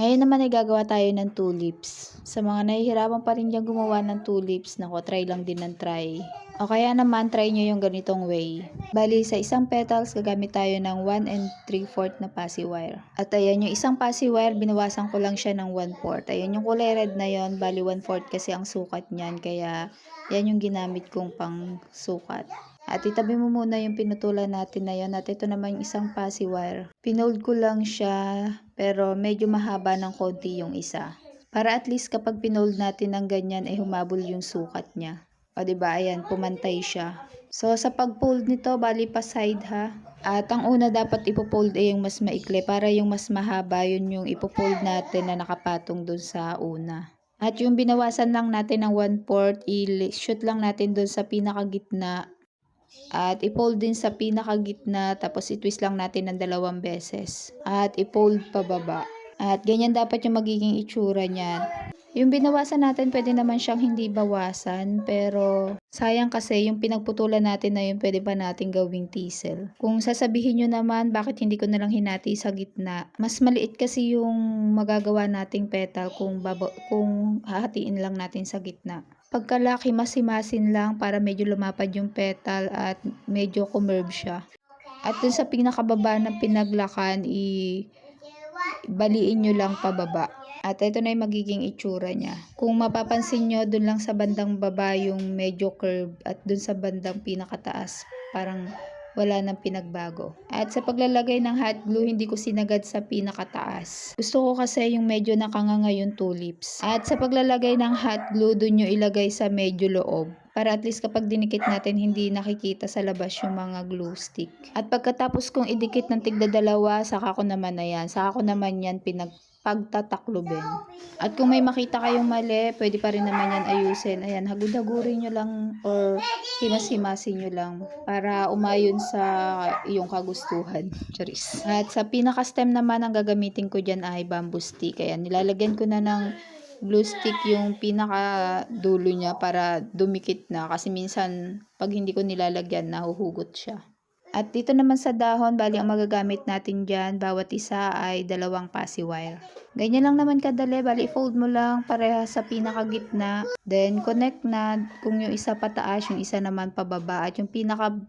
Ngayon naman ay gagawa tayo ng tulips. Sa mga nahihirapan pa rin diyang gumawa ng tulips, nako, try lang din ng try. O kaya naman, try nyo yung ganitong way. Bali, sa isang petals, gagamit tayo ng 1 3/4 na passy wire. At ayan, yung isang passy wire, binawasan ko lang siya ng 1/4. Ayan, yung kulay red na yon, bali 1/4 kasi ang sukat niyan. Kaya, yan yung ginamit kong pang sukat. At itabi mo muna yung pinutulan natin na yun. At ito naman yung isang passy wire. Pinold ko lang siya, pero medyo mahaba ng konti yung isa. Para at least kapag pinold natin ng ganyan, ay humabol yung sukat niya. O diba, ayan, pumantay siya. So, sa pag-fold nito, bali pa side ha. At ang una dapat ipofold ay yung mas maikli. Para yung mas mahaba, yun yung ipofold natin na nakapatong dun sa una. At yung binawasan lang natin ng 1/4, i-shoot lang natin dun sa pinakagitna. At i-fold din sa pinakagitna, tapos i-twist lang natin ng 2 beses. At i-fold pababa. At ganyan dapat yung magiging itsura niyan. Yung binawasan natin, pwede naman siyang hindi bawasan, pero sayang kasi yung pinagputulan natin na yun, pwede pa natin gawing teasel. Kung sasabihin nyo naman, bakit hindi ko nalang hinati sa gitna? Mas maliit kasi yung magagawa nating petal kung hahatiin lang natin sa gitna. Pagkalaki, masimasin lang para medyo lumapad yung petal at medyo kumurve siya. At dun sa pinakababa ng pinaglakan, baliin nyo lang pababa. At ito na yung magiging itsura niya. Kung mapapansin nyo, dun lang sa bandang baba yung medyo curve at dun sa bandang pinakataas, parang wala nang pinagbago. At sa paglalagay ng hot glue, hindi ko sinagad sa pinakataas. Gusto ko kasi yung medyo nakanganga yung tulips. At sa paglalagay ng hot glue, dun nyo ilagay sa medyo loob. Para at least kapag dinikit natin, hindi nakikita sa labas yung mga glue stick. At pagkatapos kong idikit ng tigda-dalawa, saka ko naman yan pagtataklobin. At kung may makita kayong mali, pwede pa rin naman yan ayusin. Ayan, hagud-hagurin nyo lang or himas-himasin nyo lang para umayon sa iyong kagustuhan. Charis. At sa pinaka-stem naman, ang gagamitin ko dyan ay bamboo stick. Ayan, nilalagyan ko na ng glue stick yung pinaka dulo niya para dumikit na. Kasi minsan, pag hindi ko nilalagyan, nahuhugot siya. At dito naman sa dahon, bali ang magagamit natin dyan, bawat isa ay 2 passy wire. Ganyan lang naman kadali, bali fold mo lang pareha sa pinakagitna. Then connect na, kung yung isa pataas, yung isa naman pababa. At yung pinaka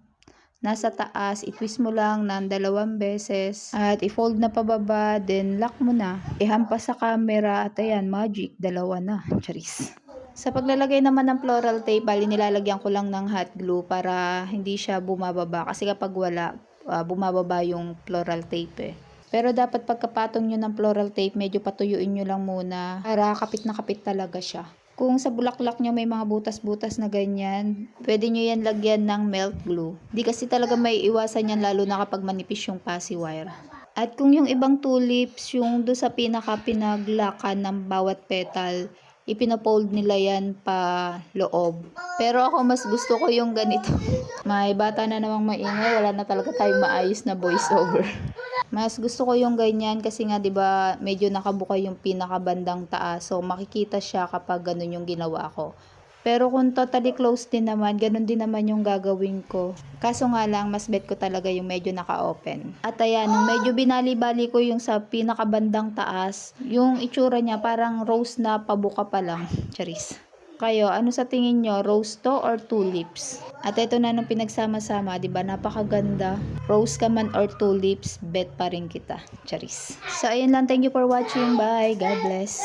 nasa taas, i-twist mo lang ng 2 beses. At i-fold na pababa, then lock mo na. Ihampas sa camera at ayan, magic, 2 na. Charis. Sa paglalagay naman ng floral tape, bali nilalagyan ko lang ng hot glue para hindi siya bumababa. Kasi kapag wala, bumababa yung floral tape eh. Pero dapat pagkapatong nyo ng floral tape, medyo patuyuin nyo lang muna para kapit na kapit talaga siya. Kung sa bulaklak nyo may mga butas-butas na ganyan, pwede nyo yan lagyan ng melt glue. Di kasi talaga may iwasan yan lalo na kapag manipis yung passy wire. At kung yung ibang tulips, yung do sa pinaglakan ng bawat petal, ipinafold nila yan pa loob. Pero ako mas gusto ko yung ganito. May bata na namang maingay, wala na talaga tayong maayos na voiceover. Mas gusto ko yung ganyan kasi nga 'di ba medyo nakabuka yung pinakabandang taas. So makikita siya kapag ganun yung ginawa ko. Pero kung totally closed din naman, ganun din naman yung gagawin ko. Kaso nga lang, mas bet ko talaga yung medyo naka-open. At ayan, nung medyo binali-bali ko yung sa pinakabandang taas, yung itsura niya parang rose na pabuka pa lang. Charis. Kayo, ano sa tingin nyo? Rose to or tulips? At ito na nung pinagsama-sama, di ba? Napakaganda. Rose ka man or tulips, bet pa rin kita. Charis. So, ayun lang. Thank you for watching. Bye. God bless.